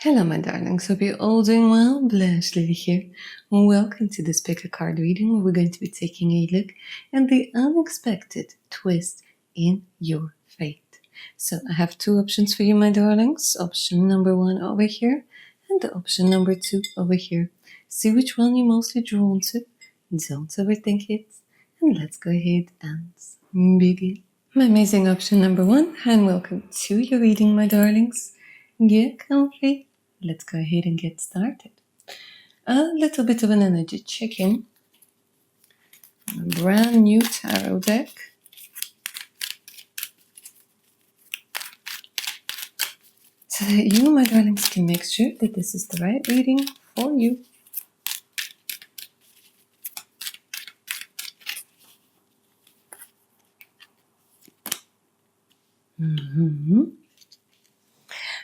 Hello my darlings, hope you're all doing well. Blush Lily here. Welcome to this pick a card reading where we're going to be taking a look at the unexpected twist in your fate. So I have two options for you my darlings. Option number 1 over here and the option number 2 over here. See which one you're mostly drawn to. Don't overthink it. And let's go ahead and begin. My amazing option number 1, and welcome to your reading my darlings. Get comfy. Let's go ahead and get started. A little bit of an energy check-in. A brand new tarot deck. So that you, my darlings, can make sure that this is the right reading for you.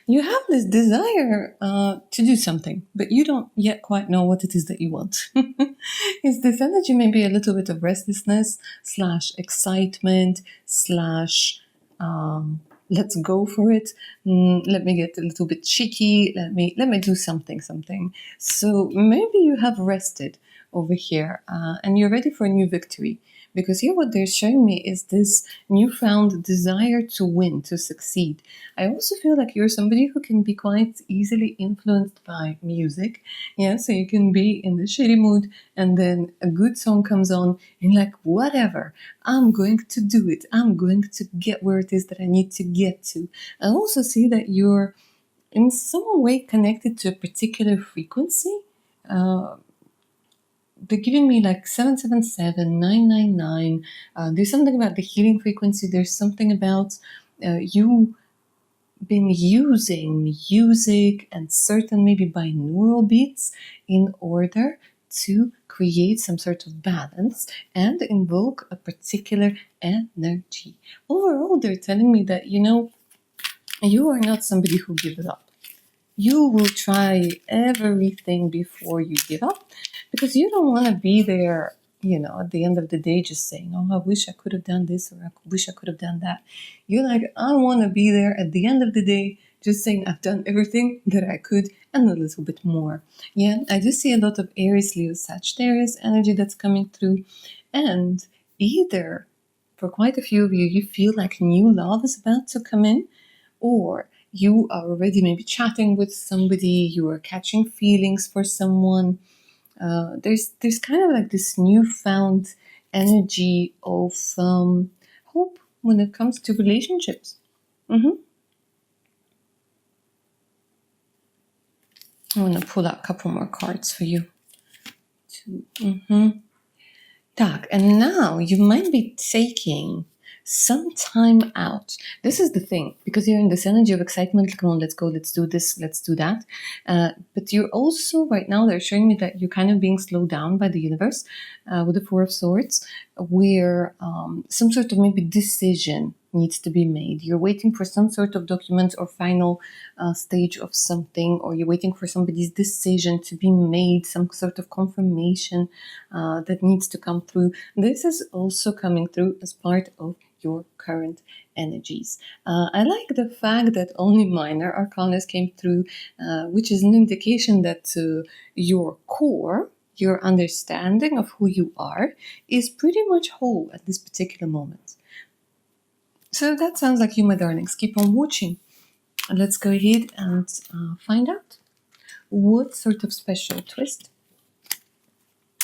You have this desire to do something, but you don't yet quite know what it is that you want. Is this energy maybe a little bit of restlessness / excitement / let's go for it. Let me get a little bit cheeky. Let me do something. So maybe you have rested over here and you're ready for a new victory. Because here what they're showing me is this newfound desire to win, to succeed. I also feel like you're somebody who can be quite easily influenced by music. Yeah, so you can be in the shitty mood and then a good song comes on and like, whatever, I'm going to do it. I'm going to get where it is that I need to get to. I also see that you're in some way connected to a particular frequency. They're giving me like 777, 999. There's something about the healing frequency. There's something about you been using music and certain maybe binaural beats in order to create some sort of balance and invoke a particular energy. Overall, they're telling me that, you are not somebody who gives up. You will try everything before you give up because you don't want to be there, at the end of the day just saying, oh, I wish I could have done this or I wish I could have done that. You're like, I want to be there at the end of the day just saying I've done everything that I could and a little bit more. Yeah, I do see a lot of Aries, Leo, Sagittarius energy that's coming through. And either for quite a few of you, you feel like new love is about to come in, or you are already maybe chatting with somebody, you are catching feelings for someone. There's kind of like this newfound energy of hope when it comes to relationships. I want to pull out a couple more cards for you. Tak, and now you might be taking some time out. This is the thing, because you're in this energy of excitement, come on, let's go, let's do this, let's do that. But you're also, right now, they're showing me that you're kind of being slowed down by the universe with the Four of Swords, where some sort of maybe decision needs to be made. You're waiting for some sort of document or final stage of something, or you're waiting for somebody's decision to be made, some sort of confirmation that needs to come through. This is also coming through as part of your current energies. I like the fact that only minor arcanas came through, which is an indication that your core, your understanding of who you are, is pretty much whole at this particular moment. So that sounds like you, my darlings. Keep on watching. Let's go ahead and find out what sort of special twist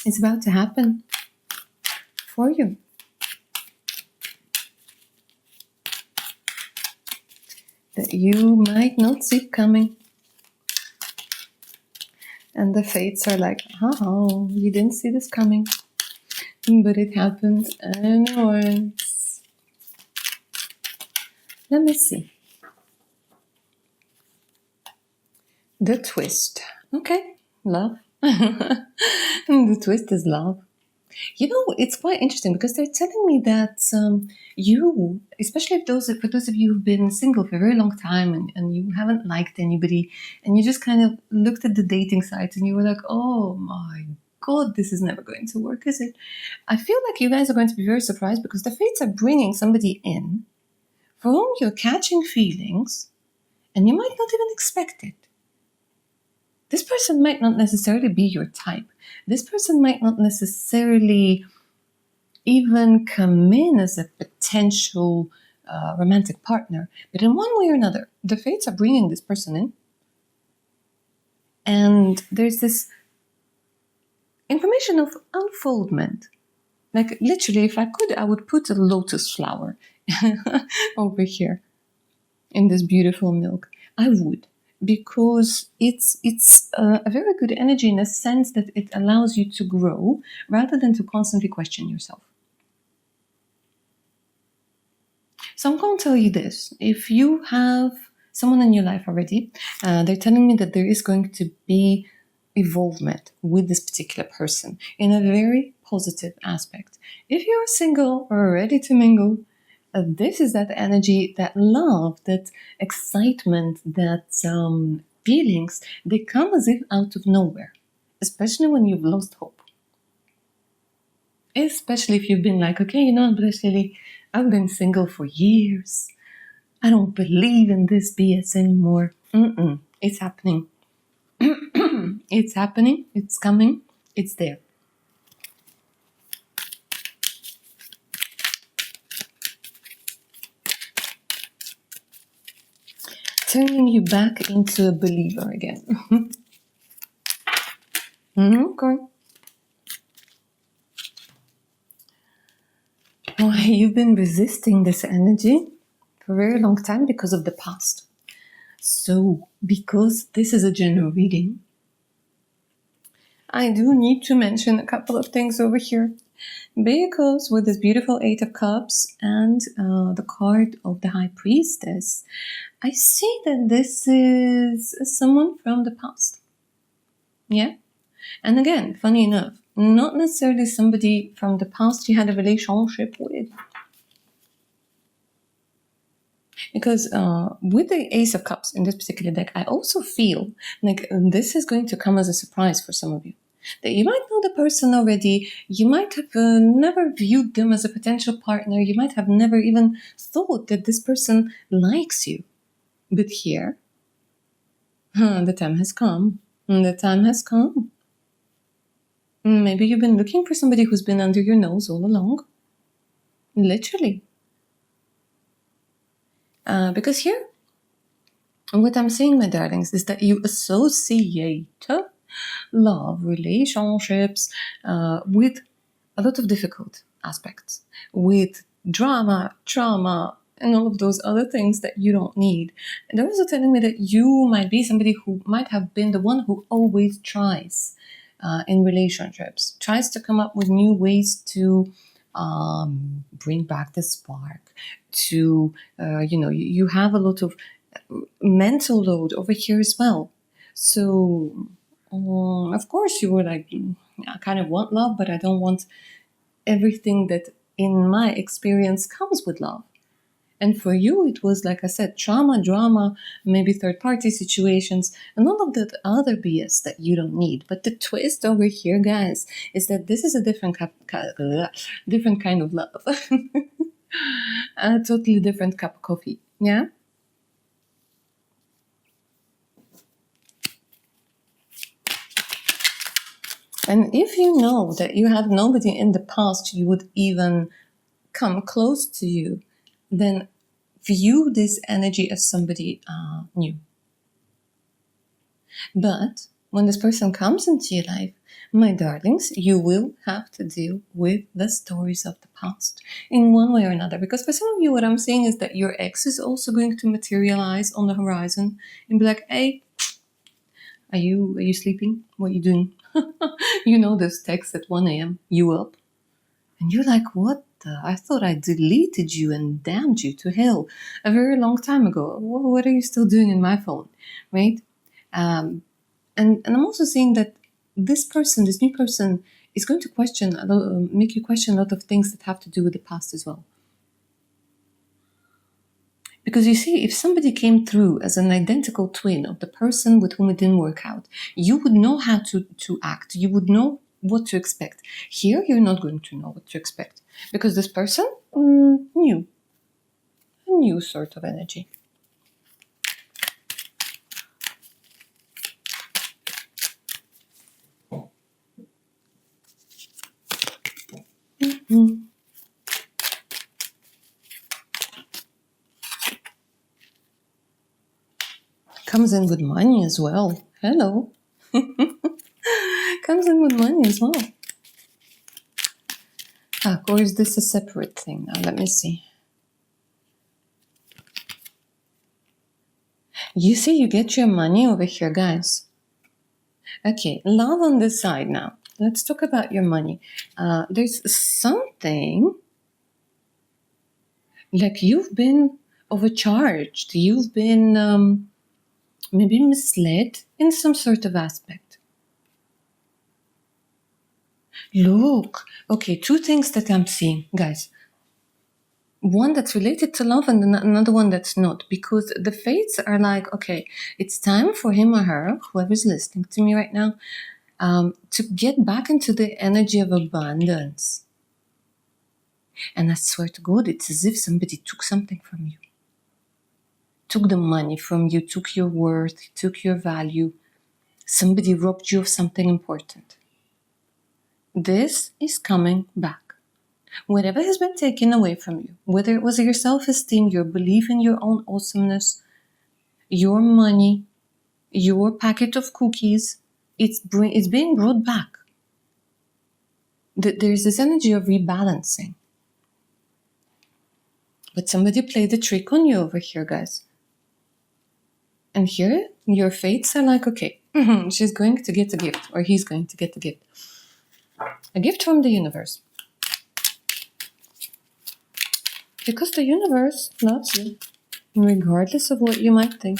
is about to happen for you. That you might not see coming. And the fates are like, oh, you didn't see this coming. But it happened anyways. Let me see. The twist. Okay, love. The twist is love. It's quite interesting because they're telling me that you, especially for those of you who've been single for a very long time and you haven't liked anybody, and you just kind of looked at the dating sites and you were like, oh my God, this is never going to work, is it? I feel like you guys are going to be very surprised because the fates are bringing somebody in for whom you're catching feelings and you might not even expect it. This person might not necessarily be your type. This person might not necessarily even come in as a potential romantic partner. But in one way or another, the fates are bringing this person in. And there's this information of unfoldment. Like literally, if I could, I would put a lotus flower over here in this beautiful milk. I would, because it's a very good energy in the sense that it allows you to grow rather than to constantly question yourself. So I'm going to tell you this. If you have someone in your life already, they're telling me that there is going to be evolvement with this particular person in a very positive aspect. If you're single or ready to mingle, this is that energy, that love, that excitement, that feelings, they come as if out of nowhere, especially when you've lost hope. Especially if you've been like, okay, you know, Blush Lily, I've been single for years. I don't believe in this BS anymore. It's happening. It's happening. It's coming. It's there. Turning you back into a believer again. Okay. Oh, you've been resisting this energy for a very long time because of the past. So, because this is a general reading, I do need to mention a couple of things over here. Because with this beautiful Eight of Cups and the card of the High Priestess, I see that this is someone from the past. Yeah? And again, funny enough, not necessarily somebody from the past you had a relationship with. Because with the Ace of Cups in this particular deck, I also feel like this is going to come as a surprise for some of you. That you might know the person already, you might have never viewed them as a potential partner, you might have never even thought that this person likes you. But here, the time has come. The time has come. Maybe you've been looking for somebody who's been under your nose all along. Literally. Because here, what I'm seeing, my darlings, is that you associate love, relationships with a lot of difficult aspects, with drama, trauma, and all of those other things that you don't need. And they're also telling me that you might be somebody who might have been the one who always tries in relationships, tries to come up with new ways to bring back the spark, to, you have a lot of mental load over here as well. So, of course, you were like, I kind of want love, but I don't want everything that in my experience comes with love. And for you, it was, like I said, trauma, drama, maybe third-party situations, and all of that other BS that you don't need. But the twist over here, guys, is that this is a different kind of love. A totally different cup of coffee, yeah? And if you know that you have nobody in the past you would even come close to you, then view this energy as somebody new. But when this person comes into your life, my darlings, you will have to deal with the stories of the past in one way or another. Because for some of you, what I'm saying is that your ex is also going to materialize on the horizon and be like, hey, are you sleeping? What are you doing? You know those texts at 1 a.m. You up? And you're like, what? I thought I deleted you and damned you to hell a very long time ago. What are you still doing in my phone, right? And I'm also seeing that this new person, is going to make you question a lot of things that have to do with the past as well. Because you see, if somebody came through as an identical twin of the person with whom it didn't work out, you would know how to act. You would know what to expect. Here, you're not going to know what to expect. Because this person knew. A new sort of energy. Comes in with money as well. Hello. Comes in with money as well. Or is this a separate thing? Now, let me see. You see, you get your money over here, guys. Okay, love on this side now. Let's talk about your money. There's something like you've been overcharged. You've been maybe misled in some sort of aspect. Look, okay, two things that I'm seeing, guys. One that's related to love and another one that's not, because the fates are like, okay, it's time for him or her, whoever's listening to me right now, to get back into the energy of abundance. And I swear to God, it's as if somebody took something from you. Took the money from you, took your worth, took your value. Somebody robbed you of something important. This is coming back. Whatever has been taken away from you, whether it was your self-esteem, your belief in your own awesomeness, your money, your packet of cookies, it's being brought back. There's this energy of rebalancing. But somebody played a trick on you over here, guys. And here, your fates are like, okay, she's going to get a gift, or he's going to get a gift. A gift from the universe. Because the universe loves you, regardless of what you might think.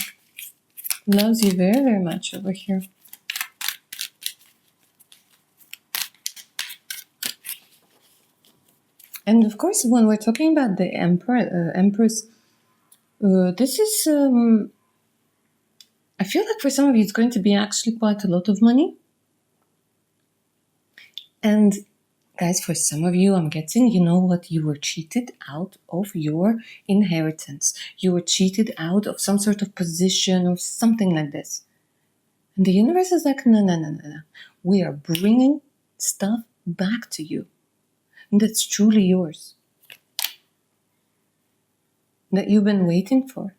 Loves you very, very much over here. And of course, when we're talking about the Empress, this is, I feel like for some of you, it's going to be actually quite a lot of money. And guys, for some of you, I'm getting, you know what, you were cheated out of your inheritance. You were cheated out of some sort of position or something like this. And the universe is like, no. We are bringing stuff back to you that's truly yours. That you've been waiting for.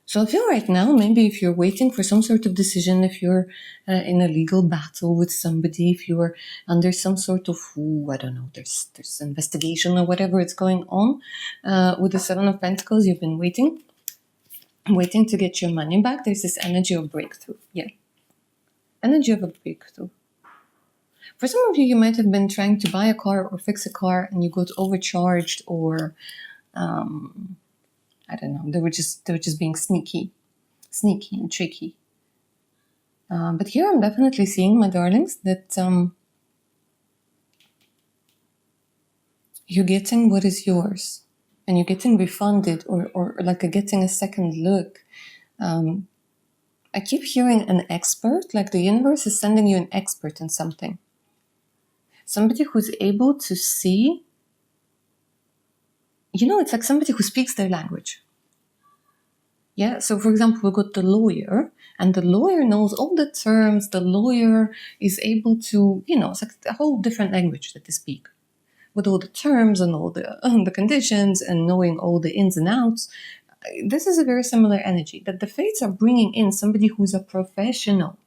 So I feel right now, maybe if you're waiting for some sort of decision, if you're in a legal battle with somebody, if you're under some sort of, I don't know, there's investigation or whatever is going on with the Seven of Pentacles, you've been waiting to get your money back. There's this energy of breakthrough. Yeah. Energy of a breakthrough. For some of you, you might have been trying to buy a car or fix a car and you got overcharged or I don't know, they were just being sneaky and tricky. But here I'm definitely seeing, my darlings, that you're getting what is yours and you're getting refunded or like getting a second look. I keep hearing an expert, like the universe is sending you an expert in something. Somebody who's able to see, you know, it's like somebody who speaks their language. Yeah, so for example, we got the lawyer, and the lawyer knows all the terms. The lawyer is able to, you know, it's like a whole different language that they speak. With all the terms and all the conditions and knowing all the ins and outs. This is a very similar energy, that the fates are bringing in somebody who's a professional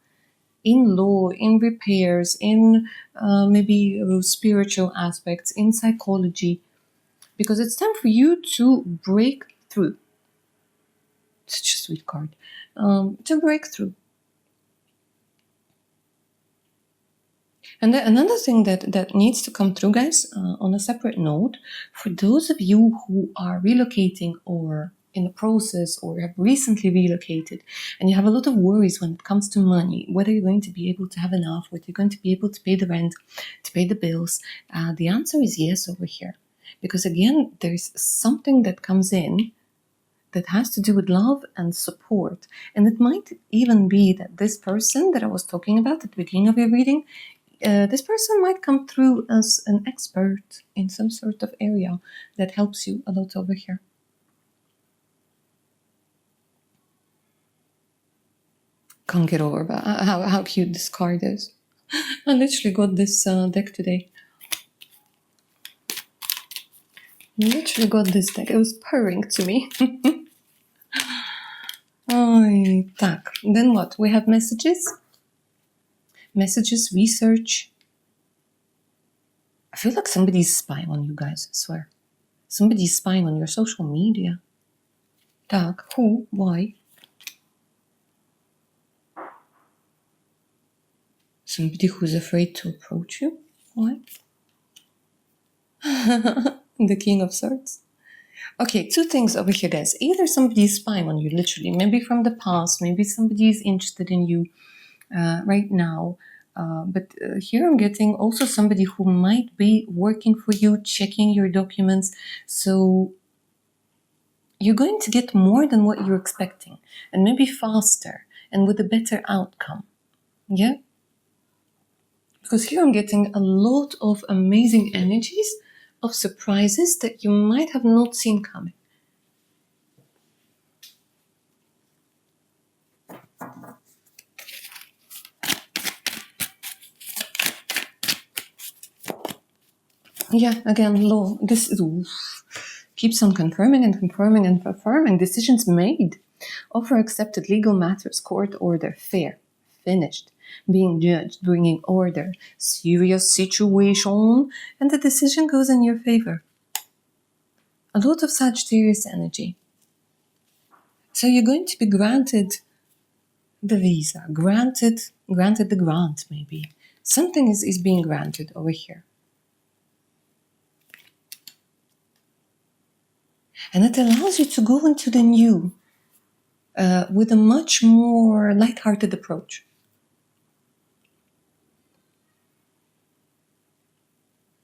in law, in repairs, in maybe spiritual aspects, in psychology, because it's time for you to break through. Such a sweet card. To break through. And another thing that needs to come through, guys, on a separate note, for those of you who are relocating or in the process or have recently relocated and you have a lot of worries when it comes to money, whether you're going to be able to have enough, whether you're going to be able to pay the rent, to pay the bills, the answer is yes over here. Because again, there's something that comes in that has to do with love and support. And it might even be that this person that I was talking about at the beginning of your reading, this person might come through as an expert in some sort of area that helps you a lot over here. Can't get over how cute this card is. I literally got this deck today. literally got this deck. It was purring to me. Ой, так, then what? We have messages. Messages, research. I feel like somebody's spying on you guys, I swear. Somebody's spying on your social media. Так, who? Why? Somebody who's afraid to approach you? Why? The King of Swords. Okay, two things over here, guys. Either somebody is spying on you, literally, maybe from the past, maybe somebody is interested in you right now. But here I'm getting also somebody who might be working for you, checking your documents. So you're going to get more than what you're expecting, and maybe faster and with a better outcome. Yeah? Because here I'm getting a lot of amazing energies of surprises that you might have not seen coming. Yeah, again, law. This keeps on confirming and confirming and confirming. Decisions made. Offer accepted, legal matters, court order, fair, finished, being judged, bringing order, serious situation, and the decision goes in your favor. A lot of Sagittarius energy. So you're going to be granted the visa, granted the grant, maybe. Something is being granted over here. And it allows you to go into the new with a much more lighthearted approach.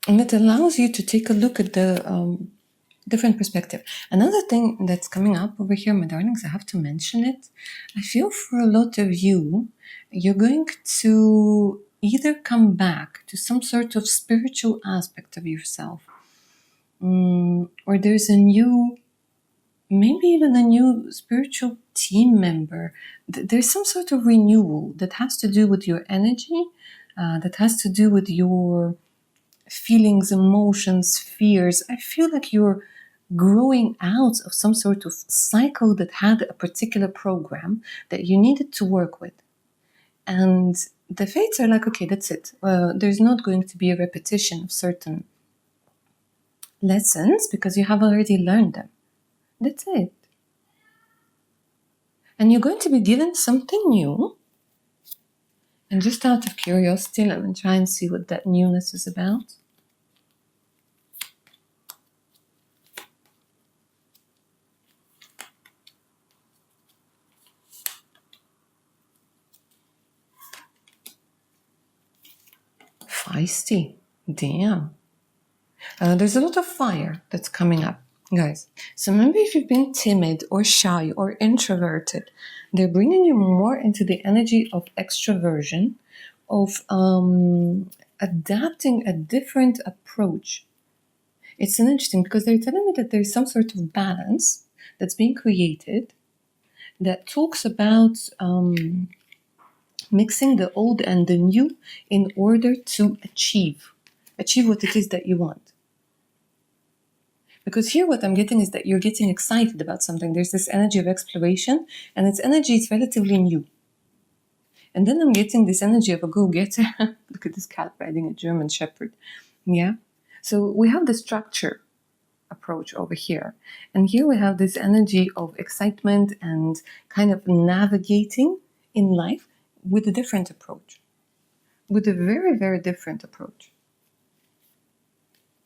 And it allows you to take a look at the different perspective. Another thing that's coming up over here, my darlings, I have to mention it. I feel for a lot of you, you're going to either come back to some sort of spiritual aspect of yourself, or there's a new, maybe even a new spiritual team member. There's some sort of renewal that has to do with your energy, that has to do with your feelings, emotions, fears. I feel like you're growing out of some sort of cycle that had a particular program that you needed to work with. And the fates are like, okay, that's it. There's not going to be a repetition of certain lessons because you have already learned them. That's it. And you're going to be given something new. And just out of curiosity, let me try and see what that newness is about. Feisty. Damn. There's a lot of fire that's coming up, guys. So maybe if you've been timid or shy or introverted, they're bringing you more into the energy of extroversion, of adapting a different approach. It's interesting because they're telling me that there's some sort of balance that's being created that talks about mixing the old and the new in order to achieve what it is that you want. Because here what I'm getting is that you're getting excited about something. There's this energy of exploration, and its energy is relatively new. And then I'm getting this energy of a go-getter. Look at this cat riding a German shepherd. Yeah? So we have the structure approach over here. And here we have this energy of excitement and kind of navigating in life with a different approach. With a very, very different approach.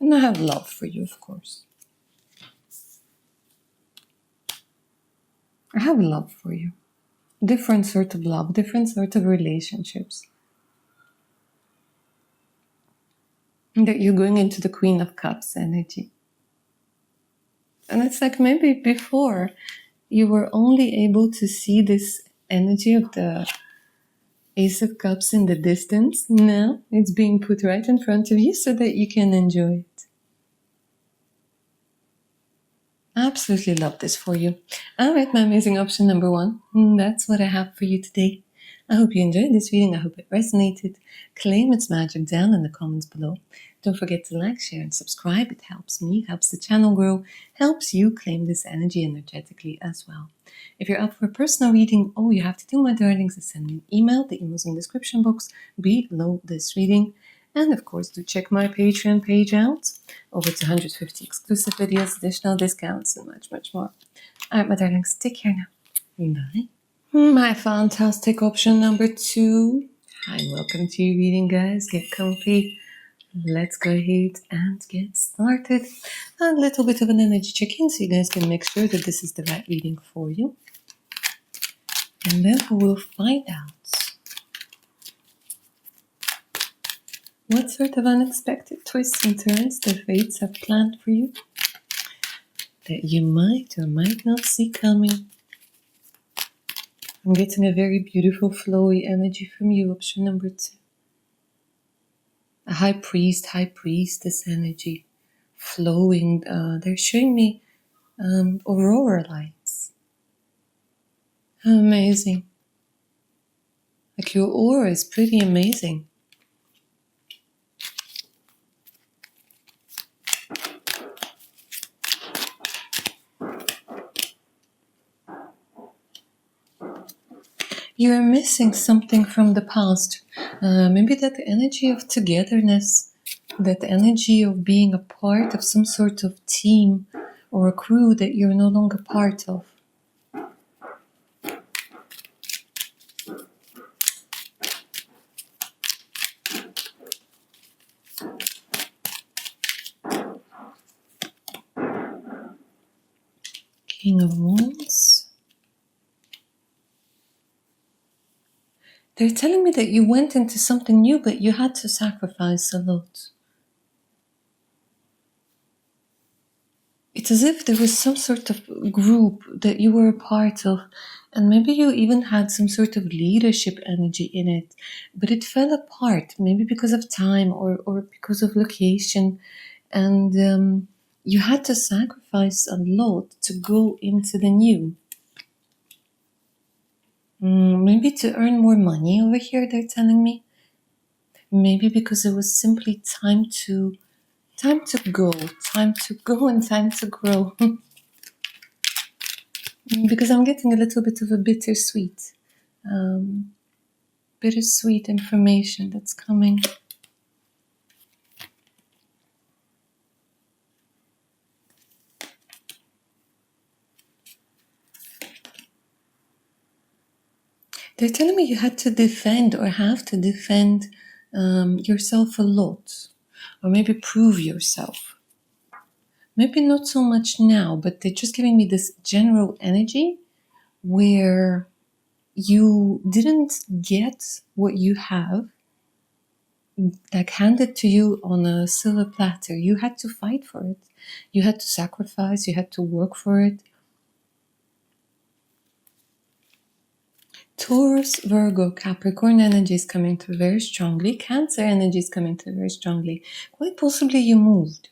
And I have love for you, of course. I have love for you. Different sort of love, different sort of relationships. And that you're going into the Queen of Cups energy. And it's like maybe before you were only able to see this energy of the Ace of Cups in the distance. Now it's being put right in front of you so that you can enjoy it. Absolutely love this for you. All right, my amazing option number one. That's what I have for you today. I hope you enjoyed this reading. I hope it resonated. Claim its magic down in the comments below. Don't forget to like, share, and subscribe. It helps me, helps the channel grow, helps you claim this energy energetically as well. If you're up for a personal reading, all you have to do, my darlings, is send me an email. The email's in the description box below this reading. And of course, do check my Patreon page out. Over 250 exclusive videos, additional discounts, and much, much more. Alright, my darlings, take care now. Bye. My fantastic option number 2. Hi, welcome to your reading, guys. Get comfy. Let's go ahead and get started. A little bit of an energy check-in so you guys can make sure that this is the right reading for you. And then we will find out what sort of unexpected twists and turns the fates have planned for you that you might or might not see coming. I'm getting a very beautiful flowy energy from you, option number 2. A high priestess energy flowing. They're showing me aurora lights. How amazing. Like your aura is pretty amazing. You're missing something from the past. Maybe that energy of togetherness, that energy of being a part of some sort of team or a crew that you're no longer part of. King of Wands. They're telling me that you went into something new, but you had to sacrifice a lot. It's as if there was some sort of group that you were a part of, and maybe you even had some sort of leadership energy in it, but it fell apart, maybe because of time or because of location, and you had to sacrifice a lot to go into the new. Maybe to earn more money over here, they're telling me. Maybe because it was simply time to go and time to grow. Because I'm getting a little bit of a bittersweet information that's coming. They're telling me you had to defend or have to defend yourself a lot, or maybe prove yourself. Maybe not so much now, but they're just giving me this general energy where you didn't get what you have, like handed to you on a silver platter. You had to fight for it. You had to sacrifice. You had to work for it. Taurus, Virgo, Capricorn energy is coming through very strongly. Cancer energy is coming through very strongly. Quite possibly you moved.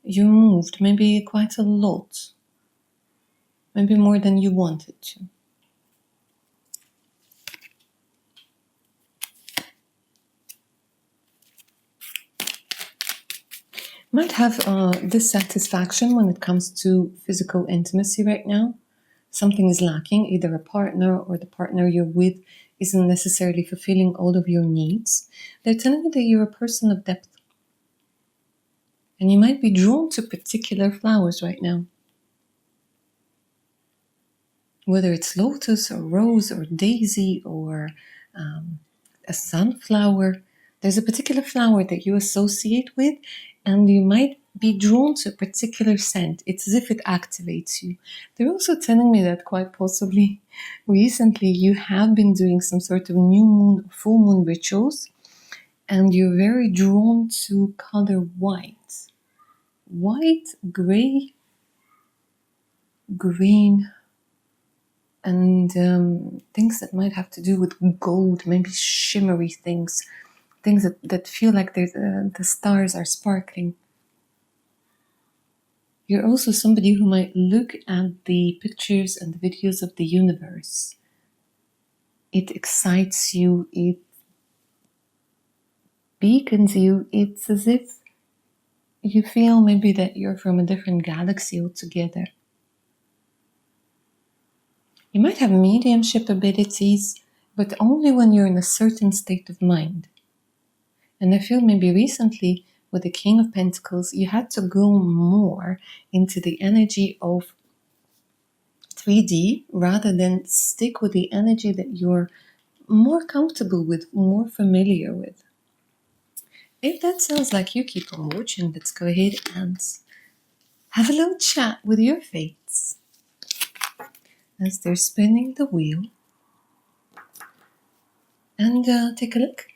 You moved, maybe quite a lot. Maybe more than you wanted to. Might have dissatisfaction when it comes to physical intimacy right now. Something is lacking, either a partner or the partner you're with isn't necessarily fulfilling all of your needs. They're telling me that you're a person of depth. And you might be drawn to particular flowers right now. Whether it's lotus or rose or daisy or a sunflower, there's a particular flower that you associate with, and you might be drawn to a particular scent. It's as if it activates you. They're also telling me that quite possibly recently you have been doing some sort of new moon, full moon rituals, and you're very drawn to color white. White, gray, green, and things that might have to do with gold, maybe shimmery things that feel like the stars are sparkling. You're also somebody who might look at the pictures and the videos of the universe it excites you, it beacons you. It's as if you feel maybe that you're from a different galaxy altogether. You might have mediumship abilities, but only when you're in a certain state of mind. And I feel maybe recently with the King of Pentacles, you had to go more into the energy of 3D rather than stick with the energy that you're more comfortable with, more familiar with. If that sounds like you, keep on watching. Let's go ahead and have a little chat with your fates as they're spinning the wheel. And take a look.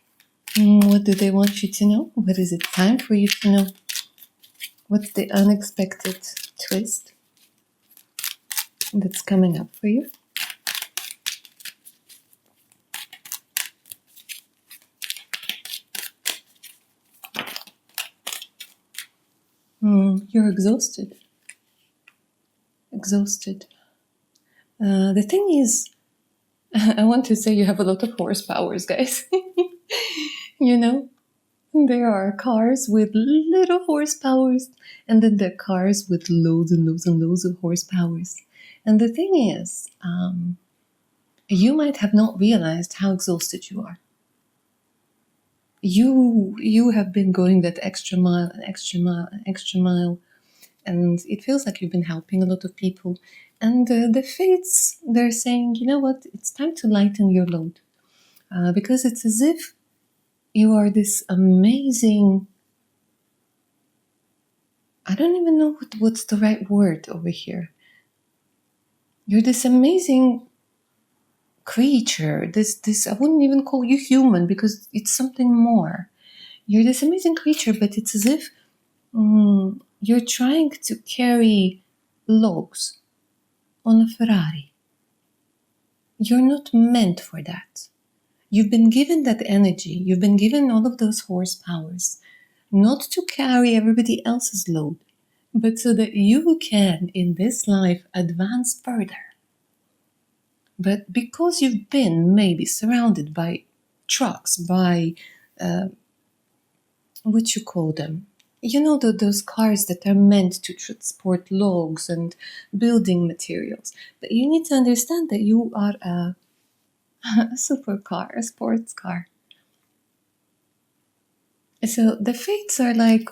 What do they want you to know? What is it time for you to know? What's the unexpected twist that's coming up for you? You're exhausted. Exhausted. The thing is, I want to say you have a lot of horsepowers, guys. You know, there are cars with little horsepowers, and then there are cars with loads and loads and loads of horsepowers. And the thing is, you might have not realized how exhausted you are. You have been going that extra mile, an extra mile, an extra mile, and it feels like you've been helping a lot of people. And the fates, they're saying, you know what, it's time to lighten your load. Because it's as if you are this amazing, I don't even know what's the right word over here. You're this amazing creature, this I wouldn't even call you human because it's something more. You're this amazing creature, but it's as if you're trying to carry logs on a Ferrari. You're not meant for that. You've been given that energy, you've been given all of those horsepowers, not to carry everybody else's load, but so that you can, in this life, advance further. But because you've been maybe surrounded by trucks, by, what you call them? You know, those cars that are meant to transport logs and building materials. But you need to understand that you are a supercar, a sports car. So the fates are like,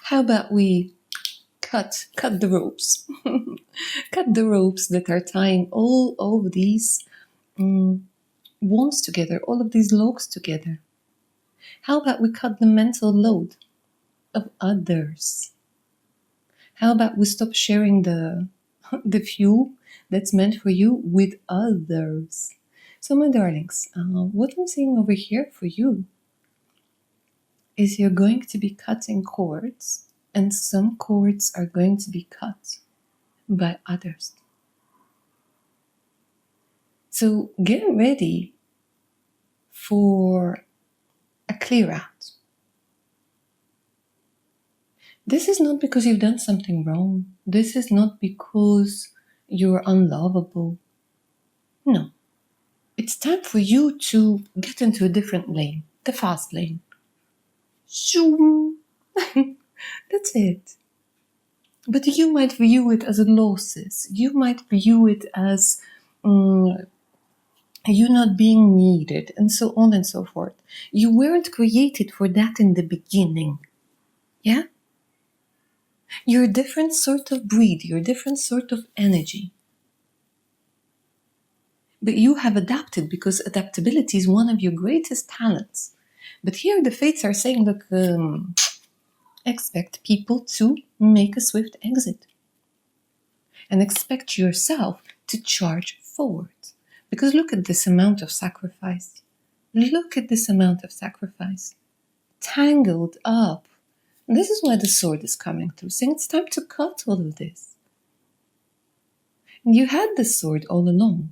how about we cut the ropes? Cut the ropes that are tying all of these wands together, all of these logs together. How about we cut the mental load of others? How about we stop sharing the fuel that's meant for you with others? So my darlings, what I'm saying over here for you is you're going to be cutting cords, and some cords are going to be cut by others. So get ready for a clear out. This is not because you've done something wrong. This is not because you're unlovable. No. It's time for you to get into a different lane, the fast lane. Zoom. That's it. But you might view it as a losses. You might view it as you not being needed, and so on and so forth. You weren't created for that in the beginning. Yeah? You're a different sort of breed. You're a different sort of energy. But you have adapted because adaptability is one of your greatest talents. But here the fates are saying, look, expect people to make a swift exit. And expect yourself to charge forward. Because look at this amount of sacrifice. Look at this amount of sacrifice. Tangled up. And this is why the sword is coming through, saying it's time to cut all of this. And you had the sword all along.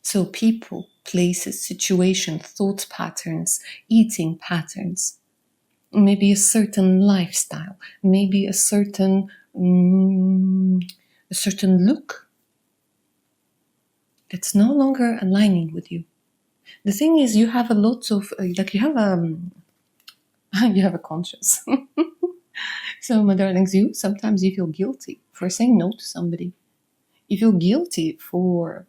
So people, places, situations, thought patterns, eating patterns, maybe a certain lifestyle, maybe a certain a certain look that's no longer aligning with you. The thing is, you have a lot of like you have a conscience. So, my darlings, sometimes you feel guilty for saying no to somebody. You feel guilty for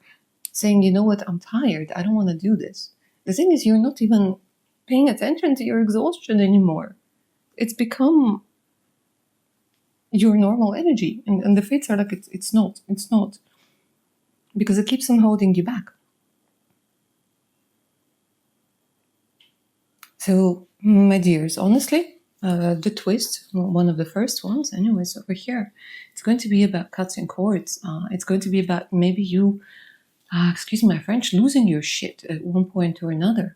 saying, you know what, I'm tired. I don't want to do this. The thing is, you're not even paying attention to your exhaustion anymore. It's become your normal energy. And the fates are like, it's not. Because it keeps on holding you back. So, my dears, honestly, the twist, one of the first ones, anyways, over here, it's going to be about cutting cords. It's going to be about maybe you, excuse my French, losing your shit at one point or another.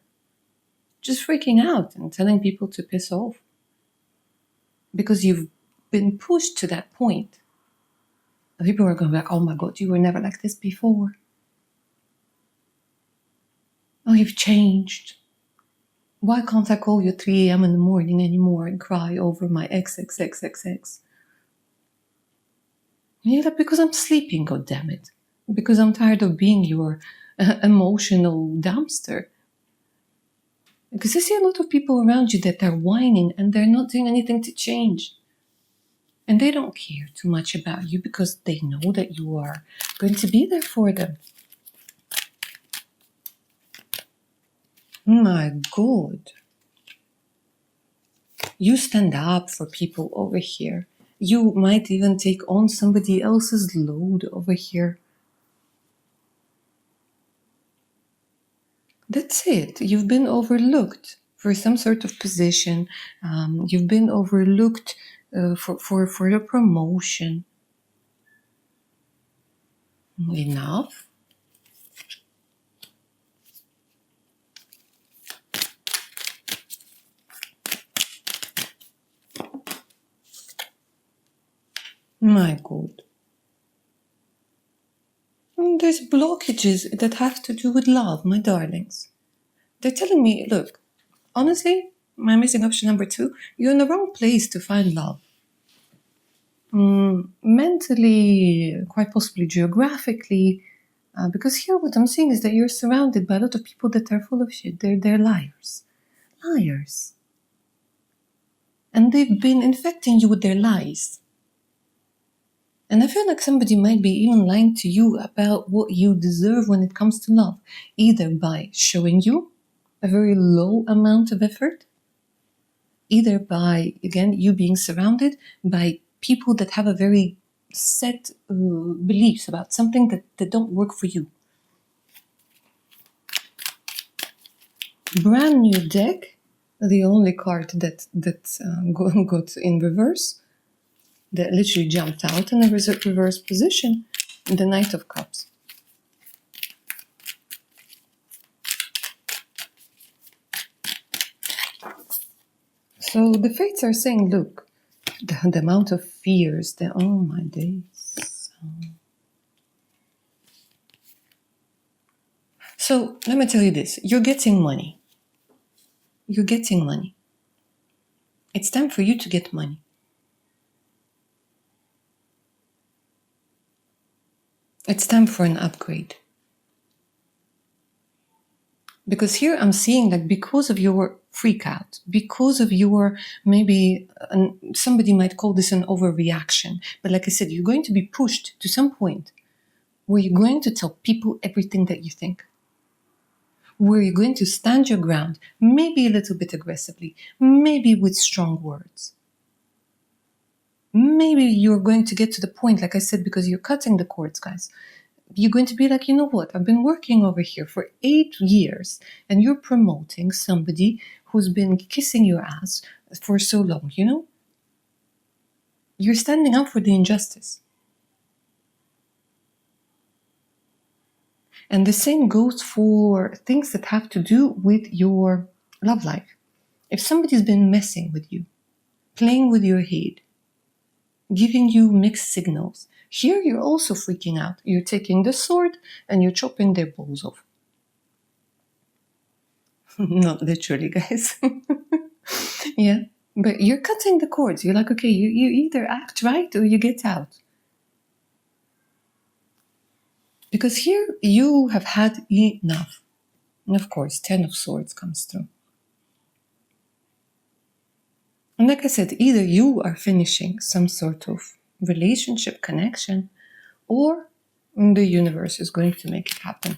Just freaking out and telling people to piss off. Because you've been pushed to that point. People are going to be like, oh my God, you were never like this before. Oh, you've changed. Why can't I call you at 3 a.m. in the morning anymore and cry over my XXXXX? And you're like, because I'm sleeping, goddammit. Because I'm tired of being your emotional dumpster. Because I see a lot of people around you that are whining and they're not doing anything to change. And they don't care too much about you because they know that you are going to be there for them. My God. You stand up for people over here. You might even take on somebody else's load over here. That's it. You've been overlooked for some sort of position. You've been overlooked for a promotion. Enough. My God. And there's blockages that have to do with love, my darlings. They're telling me, look, honestly, my missing option number 2, you're in the wrong place to find love. Mentally, quite possibly geographically, because here what I'm seeing is that you're surrounded by a lot of people that are full of shit. They're liars. Liars. And they've been infecting you with their lies. And I feel like somebody might be even lying to you about what you deserve when it comes to love, either by showing you a very low amount of effort, either by, again, you being surrounded by people that have a very set beliefs about something that don't work for you. Brand new deck, the only card that got in reverse, that literally jumped out in a reverse position, the Knight of Cups. So the fates are saying, look, the amount of fears, oh my days. So let me tell you this, you're getting money. You're getting money. It's time for you to get money. It's time for an upgrade. Because here I'm seeing that because of your freak out, because of your, maybe somebody might call this an overreaction, but like I said, you're going to be pushed to some point where you're going to tell people everything that you think, where you're going to stand your ground, maybe a little bit aggressively, maybe with strong words. Maybe you're going to get to the point, like I said, because you're cutting the cords, guys. You're going to be like, you know what, I've been working over here for 8 years and you're promoting somebody who's been kissing your ass for so long, you know? You're standing up for the injustice. And the same goes for things that have to do with your love life. If somebody's been messing with you, playing with your head, giving you mixed signals, here you're also freaking out. You're taking the sword and you're chopping their balls off. Not literally, guys. Yeah, But you're cutting the cords. You're like, okay, you either act right or you get out. Because here you have had enough. And of course, 10 of Swords comes through. And like I said, either you are finishing some sort of relationship connection, or the universe is going to make it happen.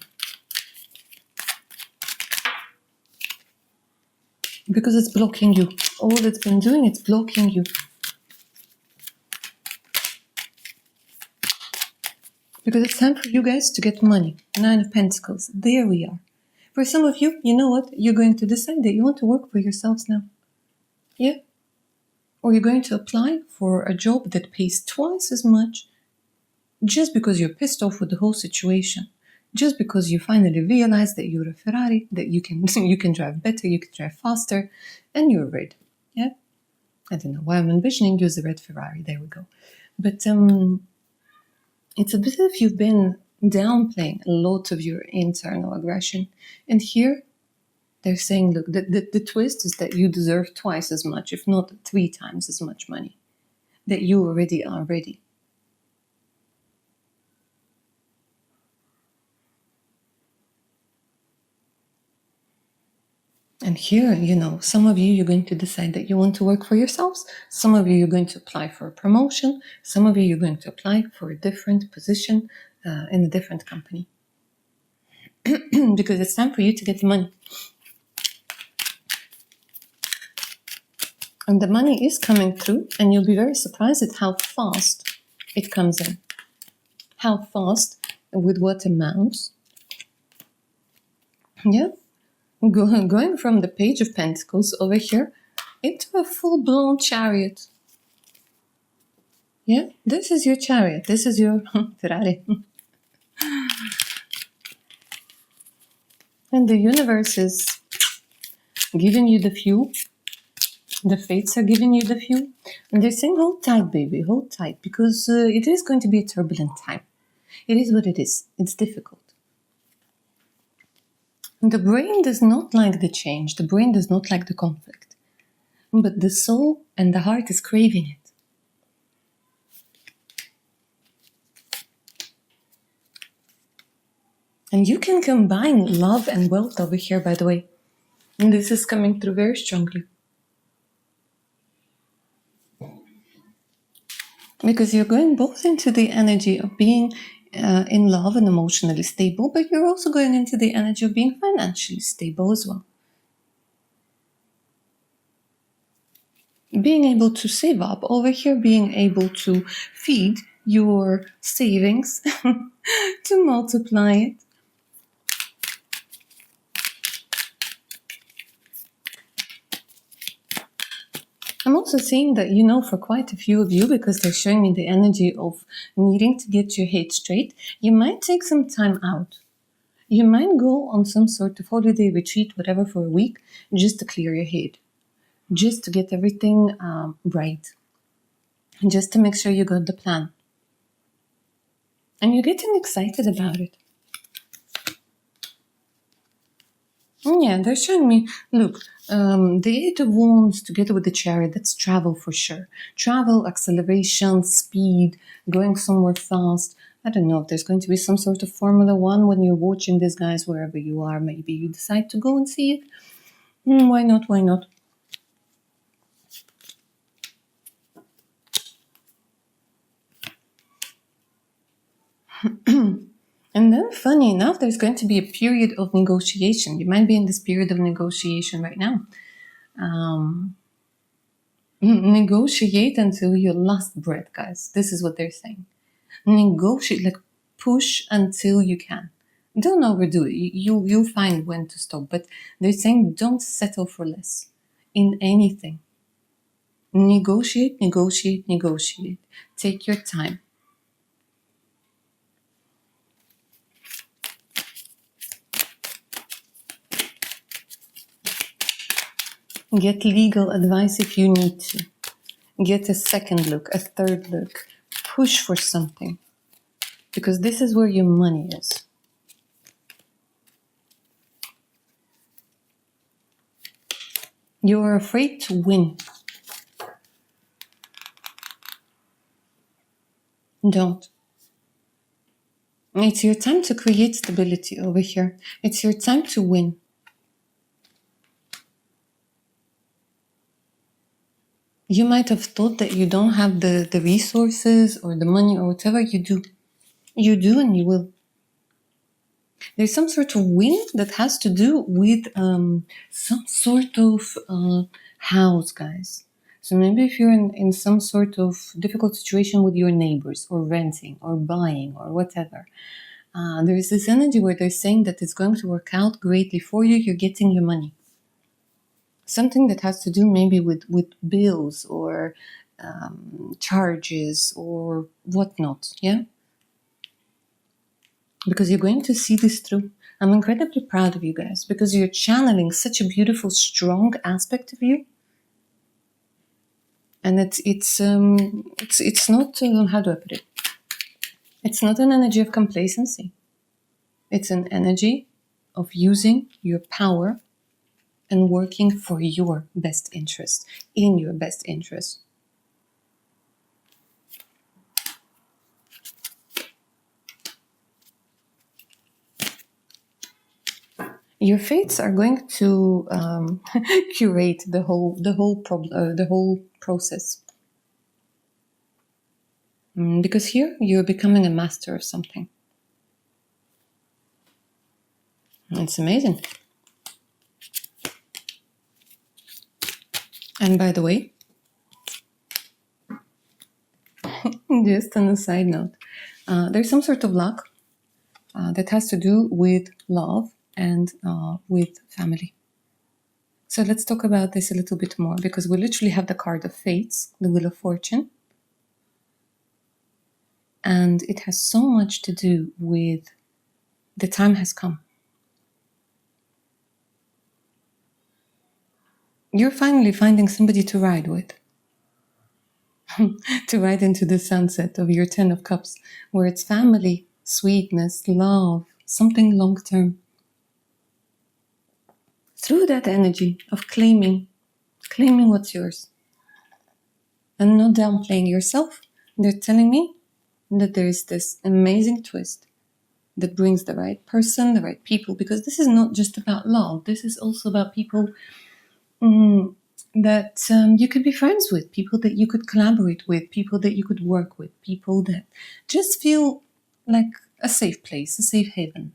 Because it's blocking you. All it's been doing, it's blocking you. Because it's time for you guys to get money. 9 of Pentacles. There we are. For some of you, you know what? You're going to decide that you want to work for yourselves now. Yeah? Or you're going to apply for a job that pays twice as much just because you're pissed off with the whole situation. Just because you finally realize that you're a Ferrari, that you can you can drive better, you can drive faster, and you're red. Yeah? I don't know why I'm envisioning you as a red Ferrari. There we go. But it's a bit if you've been downplaying a lot of your internal aggression. And here, they're saying, look, the twist is that you deserve twice as much, if not 3 times as much money. That you already are ready. And here, you know, some of you, you're going to decide that you want to work for yourselves. Some of you, you're going to apply for a promotion. Some of you, you're going to apply for a different position in a different company. Because it's time for you to get the money. And the money is coming through, and you'll be very surprised at how fast it comes in. How fast, with what amounts. Yeah. Going from the Page of Pentacles over here into a full-blown chariot. Yeah, this is your chariot. This is your Ferrari. And the universe is giving you the fuel. The fates are giving you the fuel. And they're saying, hold tight, baby, hold tight. Because it is going to be a turbulent time. It is what it is. It's difficult. The brain does not like the change. The brain does not like the conflict. But the soul and the heart is craving it. And you can combine love and wealth over here, by the way. And this is coming through very strongly. Because you're going both into the energy of being in love and emotionally stable, but you're also going into the energy of being financially stable as well. Being able to save up over here, being able to feed your savings, to multiply it. I'm also seeing that, you know, for quite a few of you, because they're showing me the energy of needing to get your head straight, you might take some time out. You might go on some sort of holiday retreat, whatever, for a week, just to clear your head. Just to get everything right. Just to make sure you got the plan. And you're getting excited about it. Yeah, they're showing me, look, the 8 of Wands together with the Chariot, that's travel for sure. Travel, acceleration, speed, going somewhere fast. I don't know if there's going to be some sort of Formula 1 when you're watching these guys wherever you are. Maybe you decide to go and see it. Why not? Why not? And then, funny enough, there's going to be a period of negotiation. You might be in this period of negotiation right now. Negotiate until your last breath, guys. This is what they're saying. Negotiate, like push until you can. Don't overdo it. You'll find when to stop. But they're saying don't settle for less in anything. Negotiate, negotiate, negotiate. Take your time. Get legal advice if you need to. Get a second look, a third look. Push for something. Because this is where your money is. You're afraid to win. Don't. It's your time to create stability over here. It's your time to win. You might have thought that you don't have the resources or the money or whatever. You do. You do, and you will. There's some sort of win that has to do with some sort of house, guys. So maybe if you're in some sort of difficult situation with your neighbors, or renting, or buying, or whatever, there is this energy where they're saying that it's going to work out greatly for you. You're getting your money. Something that has to do maybe with bills or charges or whatnot, yeah? Because you're going to see this through. I'm incredibly proud of you guys because you're channeling such a beautiful, strong aspect of you. And it's not, how do I put it? It's not an energy of complacency. It's an energy of using your power and working for your best interest, in your best interest. Your fates are going to curate the whole process. Because here you're becoming a master of something. It's amazing. And by the way, just on a side note, there's some sort of luck that has to do with love and with family. So let's talk about this a little bit more, because we literally have the card of fates, the Wheel of Fortune. And it has so much to do with the time has come. You're finally finding somebody to ride with. To ride into the sunset of your 10 of Cups, where it's family, sweetness, love, something long-term. Through that energy of claiming what's yours. And not downplaying yourself. They're telling me that there is this amazing twist that brings the right person, the right people, because this is not just about love. This is also about people that you could be friends with, people that you could collaborate with, people that you could work with, people that just feel like a safe place, a safe haven.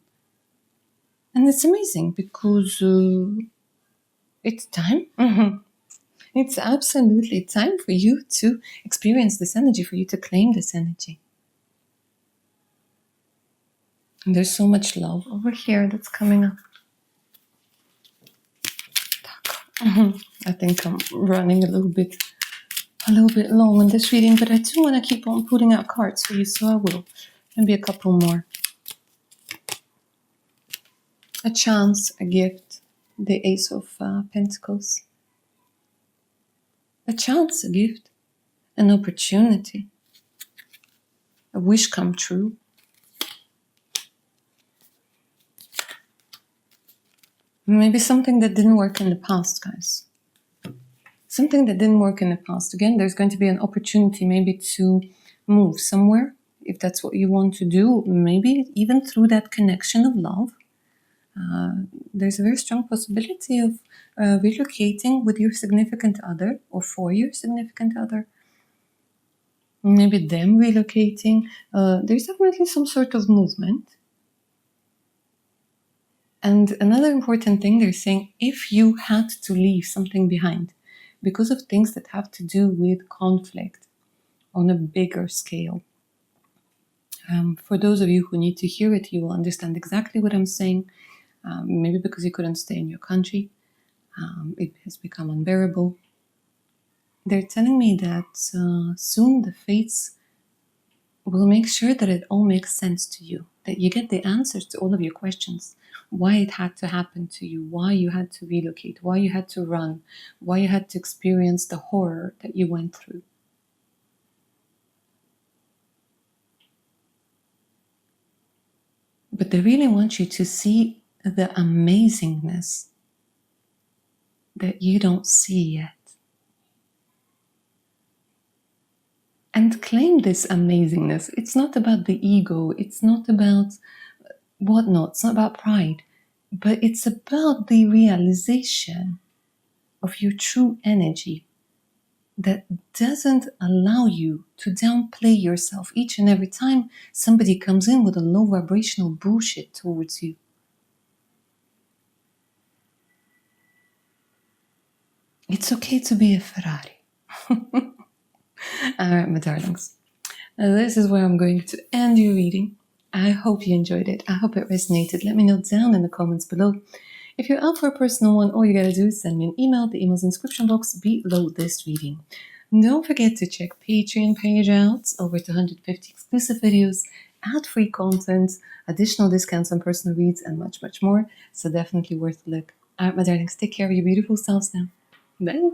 And it's amazing because it's time. It's absolutely time for you to experience this energy, for you to claim this energy. And there's so much love over here that's coming up. I think I'm running a little bit long on this reading, but I do want to keep on putting out cards for you, so I will. Maybe a couple more. A chance, a gift, the Ace of Pentacles. A chance, a gift, an opportunity, a wish come true. Maybe something that didn't work in the past, guys. Something that didn't work in the past. Again, there's going to be an opportunity maybe to move somewhere, if that's what you want to do. Maybe even through that connection of love. There's a very strong possibility of relocating with your significant other or for your significant other. Maybe them relocating. There's definitely some sort of movement. And another important thing, they're saying, if you had to leave something behind because of things that have to do with conflict on a bigger scale. For those of you who need to hear it, you will understand exactly what I'm saying. Maybe because you couldn't stay in your country. It has become unbearable. They're telling me that soon the fates will make sure that it all makes sense to you, that you get the answers to all of your questions. Why it had to happen to you, why you had to relocate, why you had to run, why you had to experience the horror that you went through. But they really want you to see the amazingness that you don't see yet. and claim this amazingness. It's not about the ego, it's not about whatnot, it's not about pride, but it's about the realization of your true energy that doesn't allow you to downplay yourself each and every time somebody comes in with a low vibrational bullshit towards you. It's okay to be a Ferrari. Alright, my darlings. This is where I'm going to end your reading. I hope you enjoyed it. I hope it resonated. Let me know down in the comments below. If you're out for a personal one, all you gotta do is send me an email. The email's in the description box below this reading. Don't forget to check Patreon page out. Over 250 exclusive videos, ad-free content, additional discounts on personal reads, and much, much more. So definitely worth a look. Alright, my darlings, take care of your beautiful selves now. Bye.